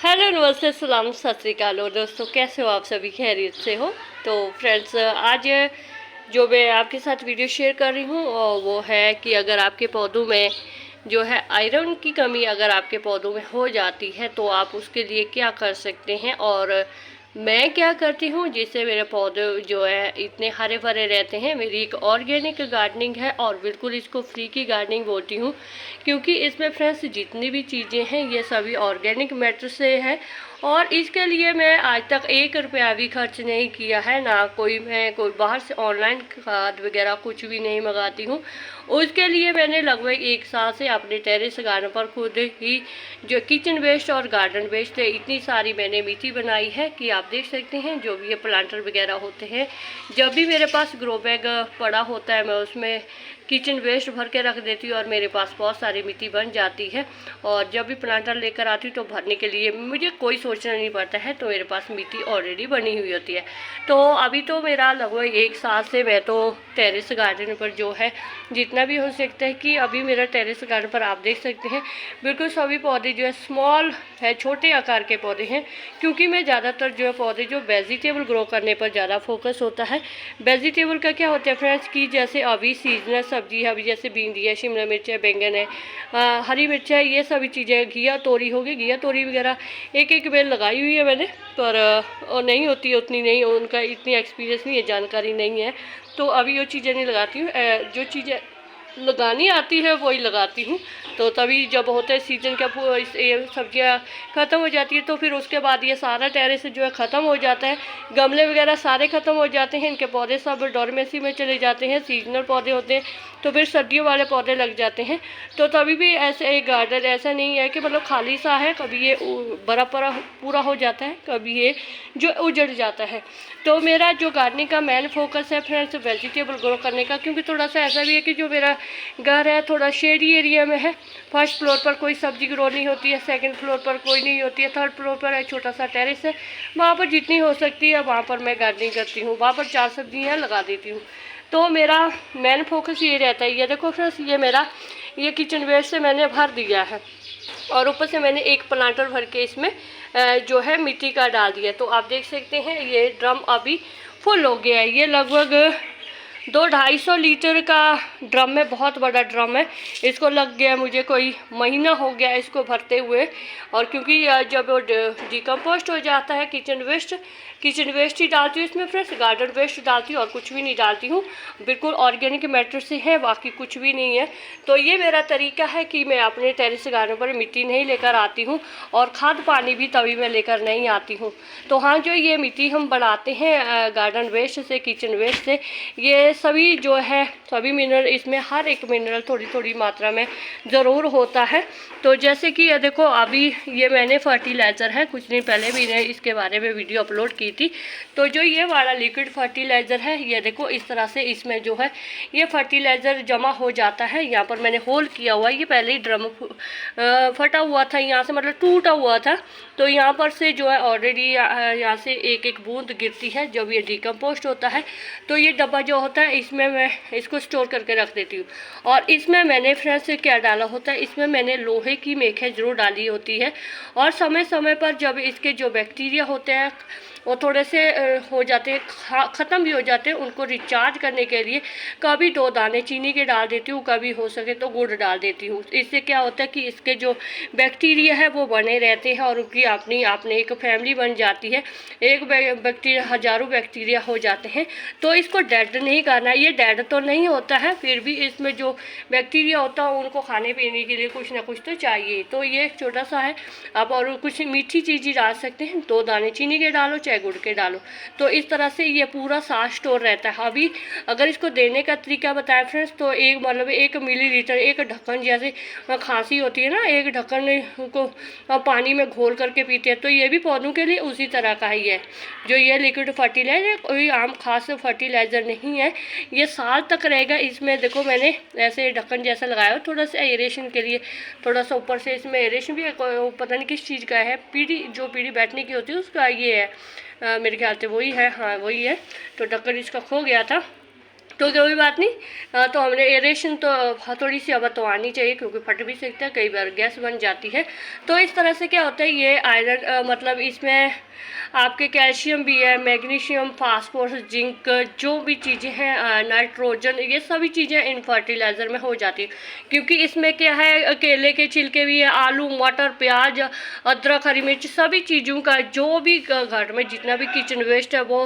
Hello नमस्ते सलाम सत श्री अकाल। और दोस्तों कैसे हो आप सभी, खैरियत से हो? तो फ्रेंड्स, आज जो मैं आपके साथ वीडियो शेयर कर रही हूँ वो है कि अगर आपके पौधों में जो है आयरन की कमी अगर आपके पौधों में हो जाती है तो आप उसके लिए क्या कर सकते हैं और मैं क्या करती हूँ जिससे मेरे पौधे जो है इतने हरे भरे रहते हैं। मेरी एक ऑर्गेनिक गार्डनिंग है और बिल्कुल इसको फ्री की गार्डनिंग बोलती हूँ, क्योंकि इसमें फ्रेंड्स जितनी भी चीज़ें हैं ये सभी ऑर्गेनिक मैटर से है। और इसके लिए मैं आज तक 1 रुपया भी खर्च नहीं किया है, ना मैं कोई बाहर से ऑनलाइन खाद वगैरह कुछ भी नहीं मंगाती हूँ। उसके लिए मैंने लगभग 1 साल से अपने टेरेस गार्डन पर खुद ही जो किचन वेस्ट और गार्डन वेस्ट है इतनी सारी मैंने मिट्टी बनाई है कि आप देख सकते हैं। जो भी ये प्लांटर वगैरह होते हैं, जब भी मेरे पास ग्रो बैग पड़ा होता है मैं उसमें किचन वेस्ट भर के रख देती हूँ और मेरे पास बहुत सारी मिट्टी बन जाती है। और जब भी प्लांटर लेकर आती हूँ तो भरने के लिए मुझे कोई सोचना नहीं पड़ता है, तो मेरे पास मिट्टी ऑलरेडी बनी हुई होती है। तो अभी तो मेरा लगभग 1 साल से मैं तो टेरेस गार्डन पर जो है जितना भी हो सकता है कि अभी मेरा टेरेस गार्डन पर आप देख सकते हैं बिल्कुल सभी पौधे जो है स्मॉल है, छोटे आकार के पौधे हैं। क्योंकि मैं ज़्यादातर जो है पौधे जो वेजिटेबल ग्रो करने पर ज़्यादा फोकस होता है। वेजिटेबल का क्या होता है फ्रेंड्स कि जैसे अभी सीजनल सब्जी है, अभी जैसे भिंडी है, शिमला मिर्च है, बैंगन है, हरी मिर्च है, ये सभी चीज़ें, घिया तोरी होगी, घिया तोरी वगैरह एक एक बेल लगाई हुई है मैंने, पर और नहीं होती है उतनी, नहीं उनका इतनी एक्सपीरियंस नहीं है, जानकारी नहीं है, तो अभी वो चीज़ें नहीं लगाती हूँ। जो चीज़ें लगानी आती है वही लगाती हूँ। तो तभी जब होता है सीजन का ये सब्जियाँ ख़त्म हो जाती है तो फिर उसके बाद ये सारा टेरेस जो है ख़त्म हो जाता है, गमले वगैरह सारे ख़त्म हो जाते हैं, इनके पौधे सब डोरमेसी में चले जाते हैं। सीजनल पौधे होते हैं तो फिर सर्दियों वाले पौधे लग जाते हैं। तो तभी भी ऐसे एक गार्डन ऐसा नहीं है कि मतलब खाली सा है, कभी ये बड़ा पूरा हो जाता है, कभी ये जो उजड़ जाता है। तो मेरा जो गार्डनिंग का मेन फोकस है फ्रेंड्स वेजिटेबल ग्रो करने का, क्योंकि थोड़ा सा ऐसा भी है कि जो मेरा घर है थोड़ा शेडी एरिया में है। फर्स्ट फ्लोर पर कोई सब्जी ग्रो नहीं होती है, सेकंड फ्लोर पर कोई नहीं होती है, थर्ड फ्लोर पर है छोटा सा टेरेस है, वहाँ पर जितनी हो सकती है वहाँ पर मैं गार्डनिंग करती हूँ, वहाँ पर 4 सब्जियाँ लगा देती हूँ। तो मेरा मेन फोकस ये रहता है। ये देखो फ्रेंड्स, ये मेरा ये किचन वेस्ट से मैंने भर दिया है और ऊपर से मैंने एक प्लांटर भर के इसमें जो है मिट्टी का डाल दिया। तो आप देख सकते हैं ये ड्रम अभी फुल हो गया है। ये लगभग 200-250 लीटर का ड्रम है, बहुत बड़ा ड्रम है। इसको लग गया मुझे कोई महीना हो गया इसको भरते हुए। और क्योंकि जब वो डिकम्पोस्ट हो जाता है किचन वेस्ट ही डालती हूँ इसमें फ्रेंड्स, गार्डन वेस्ट डालती हूँ और कुछ भी नहीं डालती हूँ। बिल्कुल ऑर्गेनिक मैटर से है, बाकी कुछ भी नहीं है। तो ये मेरा तरीका है कि मैं अपने टेरेस गार्डन पर मिट्टी नहीं लेकर आती हूँ और खाद पानी भी तभी मैं लेकर नहीं आती हूँ। तो हाँ, जो ये मिट्टी हम बनाते हैं गार्डन वेस्ट से, किचन वेस्ट से, ये सभी जो है सभी मिनरल, इसमें हर एक मिनरल थोड़ी थोड़ी मात्रा में ज़रूर होता है। तो जैसे कि ये देखो अभी ये मैंने फर्टिलाइज़र है, कुछ दिन पहले भी ने इसके बारे में वीडियो अपलोड की थी। तो जो ये वाला लिक्विड फर्टिलाइज़र है, ये देखो इस तरह से इसमें जो है ये फर्टिलाइज़र जमा हो जाता है। यहाँ पर मैंने होल किया हुआ है, ये पहले ही ड्रम फटा हुआ था यहाँ से, मतलब टूटा हुआ था। तो यहाँ पर से जो है ऑलरेडी यहाँ से एक एक बूंद गिरती है जब ये डिकम्पोस्ट होता है। तो ये डब्बा जो होता है इसमें मैं इसको स्टोर करके रख देती हूँ। और इसमें मैंने फ्रेंड्स क्या डाला होता है, इसमें मैंने लोहे की मेखें ज़रूर डाली होती है। और समय समय पर जब इसके जो बैक्टीरिया होते हैं वो थोड़े से हो जाते हैं, ख़त्म भी हो जाते हैं, उनको रिचार्ज करने के लिए कभी 2 दाने चीनी के डाल देती हूँ, कभी हो सके तो गुड़ डाल देती हूँ। इससे क्या होता है कि इसके जो बैक्टीरिया है वो बने रहते हैं और उनकी अपनी आपने एक फैमिली बन जाती है। एक बैक्टीरिया हज़ारों बैक्टीरिया हो जाते हैं। तो इसको डेड नहीं करना है, ये डेड तो नहीं होता है, फिर भी इसमें जो बैक्टीरिया होता है उनको खाने पीने के लिए कुछ ना कुछ तो चाहिए। तो ये छोटा सा है, आप और कुछ मीठी चीज़ ही डाल सकते हैं, 2 दाने चीनी के डालो चाहे गुड़ के डालो। तो इस तरह से ये पूरा साल स्टोर रहता है। अभी अगर इसको देने का तरीका बताएं फ्रेंड्स, तो एक मतलब 1 मिलीलीटर, एक ढक्कन, जैसे खांसी होती है ना, एक ढक्कन को पानी में घोल करके पीते हैं, तो ये भी पौधों के लिए उसी तरह का ही है। जो ये लिक्विड फर्टिलाइजर कोई आम खास फर्टिलाइज़र नहीं है, ये साल तक रहेगा। इसमें देखो मैंने ऐसे ढक्कन जैसा लगाया हो थोड़ा सा एरेशन के लिए, थोड़ा सा ऊपर से इसमें एरेशन भी है, पता नहीं किस चीज़ का है, जो पीढ़ी बैठने की होती है उसका ये है, मेरे ख्याल से वही है, हाँ वही है। तो ढक्कन इसका खो गया था तो कोई बात नहीं। तो हमने एरेशन तो थोड़ी सी हवा तो आनी चाहिए, क्योंकि फट भी सकता है, कई बार गैस बन जाती है। तो इस तरह से क्या होता है, ये आयरन मतलब इसमें आपके कैल्शियम भी है, मैग्नीशियम, फास्फोरस, जिंक, जो भी चीज़ें हैं, नाइट्रोजन, ये सभी चीज़ें इन फर्टिलाइज़र में हो जाती है। क्योंकि इसमें क्या है, केले के छिलके भी है, आलू, मटर, प्याज, अदरक, हरी मिर्च, सभी चीज़ों का जो भी घर में जितना भी किचन वेस्ट है वो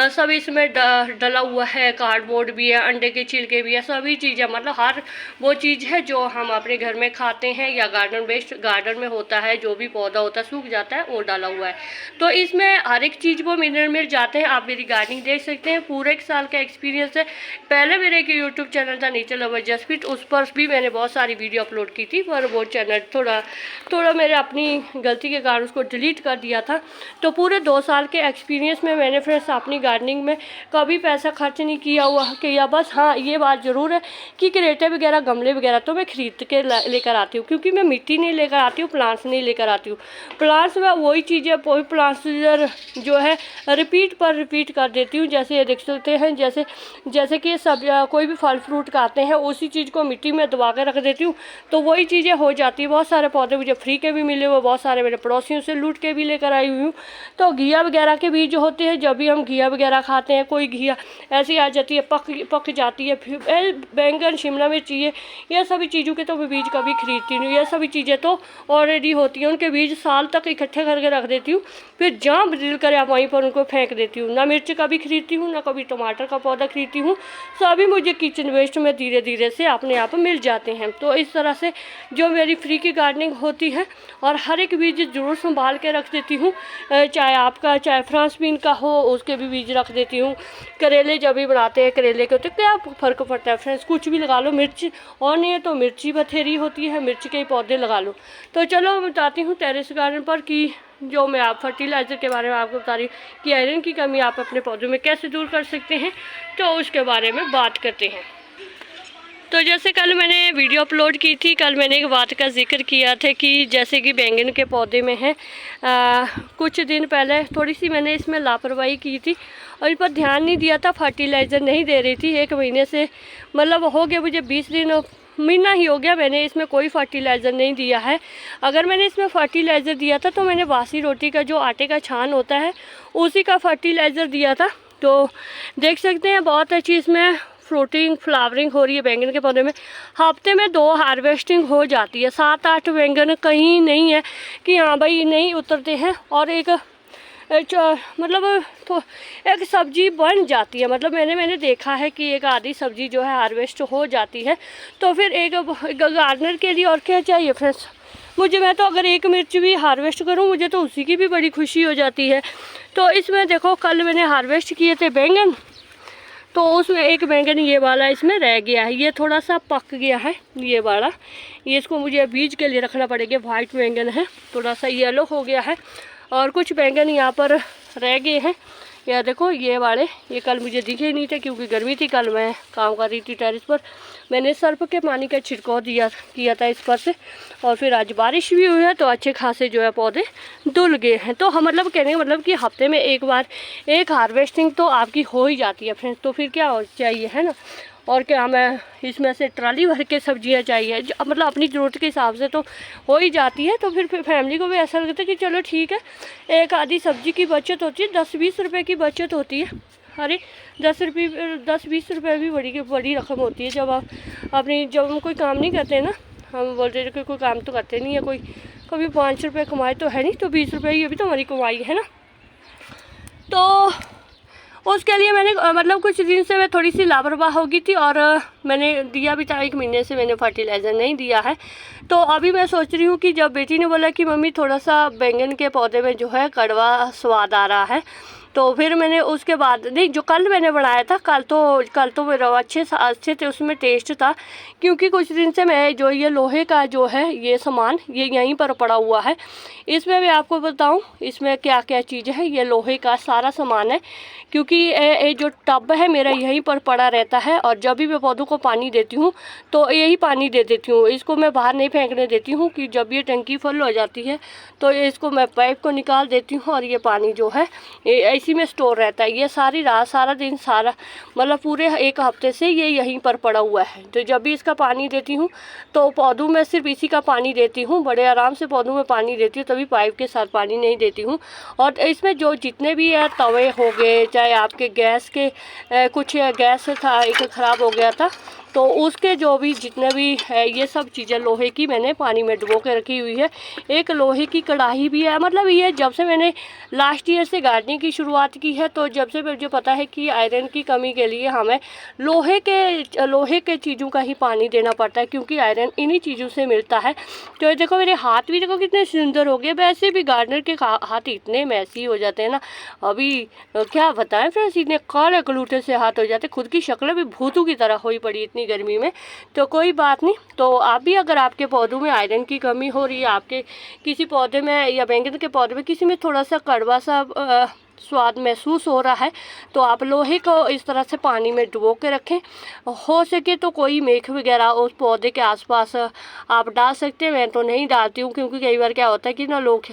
सब इसमें डला हुआ है। कार्डबोर्ड भी है, अंडे के छिलके भी है, सभी चीज़ें मतलब हर वो चीज़ है जो हम अपने घर में खाते हैं या गार्डन वेस्ट गार्डन में होता है, जो भी पौधा होता है सूख जाता है, वो डाला हुआ है। तो इसमें हर एक चीज़ वो मिनरल मिल जाते हैं। आप मेरी गार्डनिंग देख सकते हैं, पूरे 1 साल का एक्सपीरियंस है। पहले मेरे एक यूट्यूब चैनल था नेचर लवर जसप्रीत, उस पर भी मैंने बहुत सारी वीडियो अपलोड की थी, पर वो चैनल थोड़ा मेरे अपनी गलती के कारण उसको डिलीट कर दिया था। तो पूरे 2 साल के एक्सपीरियंस में मैंने फ्रेंड्स अपनी गार्डनिंग में कभी पैसा खर्च नहीं किया बस हाँ ये बात ज़रूर है कि क्रेटे वगैरह, गमले वगैरह तो मैं ख़रीद के लेकर आती हूँ, क्योंकि मैं मिट्टी नहीं लेकर आती हूँ, प्लांट्स नहीं लेकर आती हूँ। प्लांट्स में वही चीज़ें, वही प्लांट्स जो है रिपीट कर देती हूँ। जैसे ये देख सकते हैं, जैसे कि सब कोई भी फल फ्रूट खाते हैं, उसी चीज़ को मिट्टी में दबा के रख देती हूँ, तो वही चीज़ें हो जाती है। बहुत सारे पौधे मुझे फ्री के भी मिले हुए, बहुत सारे मेरे पड़ोसियों से लूट के भी लेकर आई हुई हूँ। तो घिया वगैरह के बीज होते हैं, जब भी हम घिया वगैरह खाते हैं, कोई घिया ऐसी आ जाती है, पक जाती है, फिर बैंगन, शिमला मिर्च, ये सभी चीज़ों के तो मैं बीज कभी खरीदती नहीं। ये सभी चीज़ें तो ऑलरेडी होती हैं, उनके बीज साल तक इकट्ठे करके रख देती हूँ, फिर जहाँ दिल करे आप वहीं पर उनको फेंक देती हूँ। ना मिर्च कभी खरीदती हूँ, ना कभी टमाटर का पौधा खरीदती हूँ, सभी मुझे किचन वेस्ट में धीरे धीरे से अपने आप मिल जाते हैं। तो इस तरह से जो मेरी फ्री की गार्डनिंग होती है, और हर एक बीज ज़रूर संभाल के रख देती हूँ, चाहे फ्रांस बीन का हो उसके भी बीज रख देती हूँ। करेले जब भी बनाते हैं करेले के, तो क्या फ़र्क पड़ता है फ्रेंड्स, कुछ भी लगा लो, मिर्च और नहीं है तो मिर्ची बथेरी होती है, मिर्च के पौधे लगा लो। तो चलो मैं बताती हूँ टेरेस गार्डन पर कि जो मैं आप फर्टिलाइज़र के बारे में आपको बता रही हूँ कि आयरन की कमी आप अपने पौधों में कैसे दूर कर सकते हैं, तो उसके बारे में बात करते हैं। तो जैसे कल मैंने वीडियो अपलोड की थी, कल मैंने एक बात का जिक्र किया था कि जैसे कि बैंगन के पौधे में है, कुछ दिन पहले थोड़ी सी मैंने इसमें लापरवाही की थी और इन पर ध्यान नहीं दिया था, फर्टिलाइज़र नहीं दे रही थी। 1 महीने से मतलब हो गया मुझे 20 दिन, महीना ही हो गया, मैंने इसमें कोई फर्टिलाइज़र नहीं दिया है। अगर मैंने इसमें फर्टिलाइज़र दिया था तो मैंने बासी रोटी का जो आटे का छान होता है उसी का फर्टिलाइज़र दिया था। तो देख सकते हैं बहुत अच्छी इसमें फ्रूटिंग, फ्लावरिंग हो रही है बैंगन के पौधे में। हफ्ते में 2 हार्वेस्टिंग हो जाती है। 7-8 बैंगन कहीं नहीं है कि हाँ भाई नहीं उतरते हैं, और एक मतलब तो एक सब्जी बन जाती है। मतलब मैंने देखा है कि एक आधी सब्जी जो है हार्वेस्ट हो जाती है। तो फिर एक गार्डनर के लिए और क्या चाहिए फ्रेंड्स मैं तो अगर 1 मिर्च भी हार्वेस्ट करूं मुझे तो उसी की भी बड़ी खुशी हो जाती है। तो इसमें देखो कल मैंने हार्वेस्ट किए थे बैंगन, तो उसमें एक बैंगन ये वाला इसमें रह गया है, ये थोड़ा सा पक गया है ये वाला, ये इसको मुझे बीज के लिए रखना पड़ेगा। वाइट बैंगन है, थोड़ा सा येलो हो गया है, और कुछ बैंगन यहाँ पर रह गए हैं। या देखो ये वाले, ये कल मुझे दिखे नहीं थे क्योंकि गर्मी थी, कल मैं काम कर रही थी टेरेस पर। मैंने सर्फ के पानी का छिड़काव किया था इस पर से, और फिर आज बारिश भी हुई है तो अच्छे खासे जो है पौधे धुल गए हैं। तो हम मतलब कहने का मतलब कि हफ्ते में एक बार एक हार्वेस्टिंग तो आपकी हो ही जाती है फ्रेंड्स। तो फिर क्या चाहिए है ना, और क्या हमें इसमें से ट्राली भर के सब्जियां चाहिए, मतलब अपनी ज़रूरत के हिसाब से तो हो ही जाती है। तो फिर फैमिली को भी ऐसा लगता है कि चलो ठीक है, एक आधी सब्जी की बचत होती है, 10-20 रुपये की बचत होती है। अरे 10-20 रुपये भी बड़ी रकम होती है जब हम कोई काम नहीं करते ना, हम बोलते हैं कि कोई काम तो करते नहीं है, कोई कभी 5 रुपये कमाए तो है नहीं, तो 20 रुपये ये भी तो हमारी कमाई है ना। तो उसके लिए मैंने मतलब कुछ दिन से मैं थोड़ी सी लापरवाह हो गई थी, और मैंने दिया भी था, 1 महीने से मैंने फर्टिलाइज़र नहीं दिया है। तो अभी मैं सोच रही हूँ कि जब बेटी ने बोला कि मम्मी थोड़ा सा बैंगन के पौधे में जो है कड़वा स्वाद आ रहा है, तो फिर मैंने उसके बाद नहीं, जो कल मैंने बनाया था, कल तो मेरा अच्छे थे, उसमें टेस्ट था। क्योंकि कुछ दिन से मैं जो ये लोहे का जो है ये सामान ये यहीं पर पड़ा हुआ है। इसमें मैं आपको बताऊं इसमें क्या क्या चीज़ है, ये लोहे का सारा सामान है। क्योंकि ये जो टब है मेरा यहीं पर पड़ा रहता है, और जब भी मैं पौधों को पानी देती हूँ तो यही पानी दे देती हूँ, इसको मैं बाहर नहीं फेंकने देती हूँ। कि जब ये टंकी फुल हो जाती है तो इसको मैं पाइप को निकाल देती हूँ, और ये पानी जो है इसी में स्टोर रहता है। ये सारी रात सारा दिन सारा मतलब पूरे 1 हफ्ते से ये यहीं पर पड़ा हुआ है। तो जब भी इसका पानी देती हूँ तो पौधों में सिर्फ इसी का पानी देती हूँ, बड़े आराम से पौधों में पानी देती हूँ, तभी पाइप के साथ पानी नहीं देती हूँ। और इसमें जो जितने भी है तवे हो गए, चाहे आपके गैस के कुछ गैस था एक ख़राब हो गया था, तो उसके जो भी जितने भी है ये सब चीज़ें लोहे की मैंने पानी में डुबो के रखी हुई है। एक लोहे की कढ़ाई भी है। मतलब ये जब से मैंने लास्ट ईयर से गार्डनिंग की शुरुआत की है, तो जब से मुझे पता है कि आयरन की कमी के लिए हमें लोहे के चीज़ों का ही पानी देना पड़ता है, क्योंकि आयरन इन्हीं चीज़ों से मिलता है। तो ये देखो मेरे हाथ भी देखो कितने सुंदर हो गए। वैसे भी गार्डनर के हाथ इतने मैसी हो जाते हैं ना, अभी क्या बताएं फ्रेंड्स, इतने काले कलूटे से हाथ हो जाते, खुद की शक्ल भी भूतों की तरह हुई पड़ी इतनी गर्मी में। तो कोई बात नहीं, तो आप भी अगर आपके पौधों में आयरन की कमी हो रही है, आपके किसी पौधे में या बैंगन के पौधे में किसी में थोड़ा सा कड़वा सा स्वाद महसूस हो रहा है, तो आप लोहे को इस तरह से पानी में डुबो के रखें। हो सके तो कोई मेख वगैरह उस पौधे के आसपास आप डाल सकते हैं। मैं तो नहीं डालती हूँ, क्योंकि कई बार क्या होता है कि ना लोग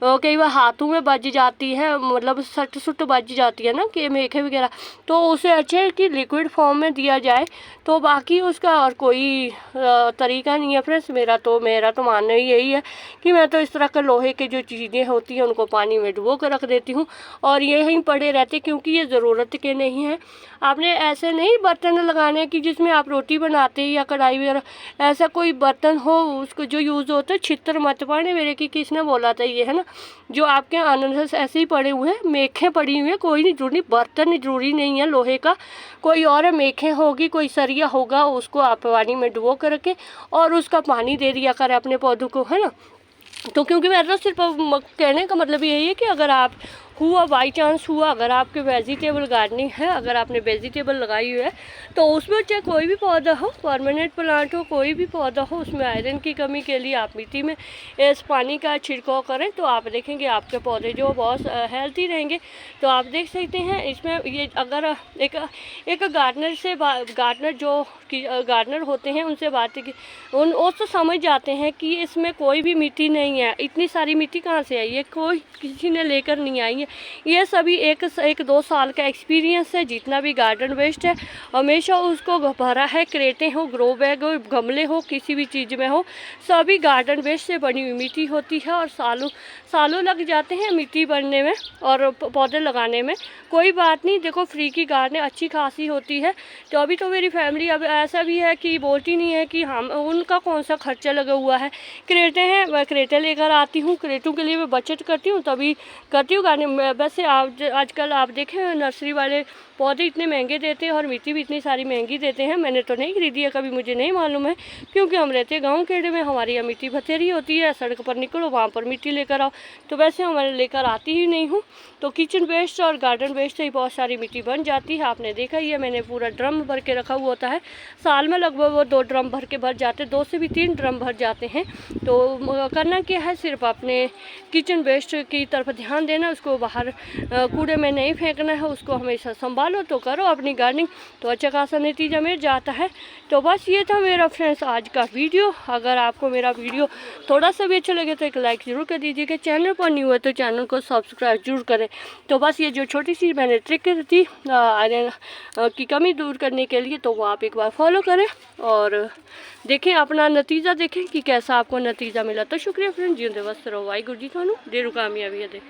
कई बार हाथों में बज जाती है, मतलब सट सुट बज जाती है ना कि मेखे वगैरह, तो उसे अच्छे है कि लिक्विड फॉर्म में दिया जाए। तो बाकी उसका और कोई तरीका नहीं है फ्रेंड्स। मेरा तो मानना ही यही है कि मैं तो इस तरह के लोहे के जो चीज़ें होती हैं उनको पानी में डुबो कर रख देती हूँ और ये यहीं पड़े रहते, क्योंकि ये ज़रूरत के नहीं है। आपने ऐसे नहीं बर्तन लगाने कि जिसमें आप रोटी बनाते या कढ़ाई वगैरह, ऐसा कोई बर्तन हो उसको जो यूज़ होता है, छितर मत पड़े मेरे की किसने बोला था ये, है ना। जो आपके आनंद ऐसे ही पड़े हुए हैं, मेखें पड़ी हुई हैं, कोई नहीं जरूरी, बर्तन जरूरी नहीं है लोहे का, कोई और मेखें होगी, कोई सरिया होगा, उसको आप पानी में डुबो कर रखें और उसका पानी दे दिया करें अपने पौधों को, है ना। तो क्योंकि मेरा सिर्फ कहने का मतलब यही है कि अगर आप बाई चांस हुआ अगर आपके वेजिटेबल गार्डनिंग है, अगर आपने वेजिटेबल लगाई हुई है, तो उसमें चाहे कोई भी पौधा हो, परमानेंट प्लांट हो, कोई भी पौधा हो, उसमें आयरन की कमी के लिए आप मिट्टी में इस पानी का छिड़काव करें, तो आप देखेंगे आपके पौधे जो बहुत हेल्थी रहेंगे। तो आप देख सकते हैं इसमें ये अगर एक गार्डनर होते हैं उनसे बातें की वो तो समझ जाते हैं कि इसमें कोई भी मिट्टी नहीं है। इतनी सारी मिट्टी कहाँ से आई है, कोई किसी ने लेकर नहीं आई है। ये सभी एक 2 साल का एक्सपीरियंस है। जितना भी गार्डन वेस्ट है हमेशा उसको भरा है, क्रेटें हो, ग्रो बैग हो, गमले हो, किसी भी चीज़ में हो, सभी गार्डन वेस्ट से बनी हुई मिट्टी होती है और सालों लग जाते हैं मिट्टी बनने में और पौधे लगाने में। कोई बात नहीं, देखो फ्री की गार्डनिंग अच्छी खासी होती है। तो अभी तो मेरी फैमिली अब ऐसा भी है कि बोलती नहीं है कि हम उनका कौन सा खर्चा लगा हुआ है। क्रेटे हैं, मैं क्रेटे लेकर आती हूँ, क्रेटों के लिए मैं बचत करती हूँ, तभी करती हूँ गार्डनिंग। वैसे आजकल आप देखें नर्सरी वाले पौधे इतने महंगे देते हैं और मिट्टी भी इतनी सारी महंगी देते हैं। मैंने तो नहीं खरीदी है कभी, मुझे नहीं मालूम है, क्योंकि हम रहते गाँव खेड़े में, हमारी यहाँ मिट्टी बथेरी होती है, सड़क पर निकलो वहाँ पर मिट्टी लेकर आओ। तो वैसे हमारे लेकर आती ही नहीं हूँ। तो किचन वेस्ट और गार्डन वेस्ट से ही बहुत सारी मिट्टी बन जाती है। आपने देखा ही है, मैंने पूरा ड्रम भर के रखा हुआ होता है। साल में लगभग वो 2 ड्रम भर जाते, 2 से भी 3 ड्रम भर जाते हैं। तो करना क्या है, सिर्फ अपने किचन वेस्ट की तरफ ध्यान देना, उसको बाहर कूड़े में नहीं फेंकना है, उसको हमेशा संभालो तो करो अपनी गार्डनिंग, तो अच्छा खासा नतीजा मिल जाता है। तो बस ये था मेरा फ्रेंड्स आज का वीडियो। अगर आपको मेरा वीडियो थोड़ा सा भी अच्छा लगे तो एक लाइक ज़रूर कर दीजिएगा। चैनल पर न्यू है तो चैनल को सब्सक्राइब जरूर करें। तो बस ये जो छोटी सी मैंने ट्रिक थी आयरन की कमी दूर करने के लिए, तो वो आप एक बार फॉलो करें और देखें, अपना नतीजा देखें कि कैसा आपको नतीजा मिला। तो शुक्रिया फ्रेंड, जिंदे वस्त रहो, वाहिगुरू जी थानू देरू कामयाबी दे।